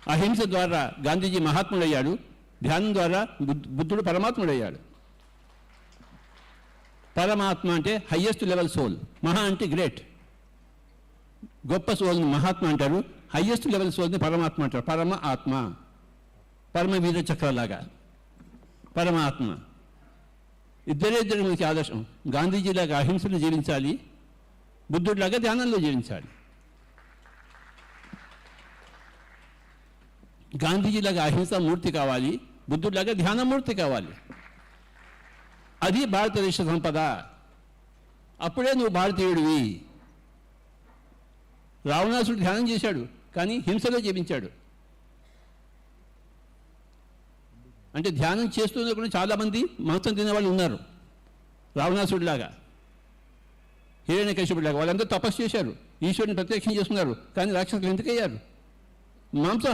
అహింస ద్వారా గాంధీజీ మహాత్ముడయ్యాడు, ధ్యానం ద్వారా బుద్ధుడు పరమాత్ముడయ్యాడు. పరమాత్మ అంటే హయ్యెస్ట్ లెవెల్ సోల్, మహా అంటే గ్రేట్, గొప్ప సోల్ని మహాత్మ అంటారు, హయ్యెస్ట్ లెవెల్ సోల్ని పరమాత్మ అంటారు. పరమ ఆత్మ, పరమ వీర చక్రలాగా పరమాత్మ. ఇద్దరు మనకి ఆదర్శం. గాంధీజీలాగా అహింసను జీవించాలి, బుద్ధుడిలాగా ధ్యానంలో జీవించాలి. గాంధీజీలాగా అహింస మూర్తి కావాలి, బుద్ధుడిలాగా ధ్యానమూర్తి కావాలి. అది భారతదేశ సంపద. అప్పుడే నువ్వు భారతీయుడివి. రావణాసుడు ధ్యానం చేశాడు, కానీ హింసలో జీవించాడు. అంటే ధ్యానం చేస్తున్న కూడా చాలామంది మాంసం తినేవాళ్ళు ఉన్నారు, రావణాసుడిలాగా, హిరణ్యకశిపుడిలాగా. వాళ్ళందరూ తపస్సు చేశారు, ఈశ్వరుని ప్రత్యక్షం చేసుకున్నారు, కానీ రాక్షసులు ఎందుకయ్యారు? మాంసం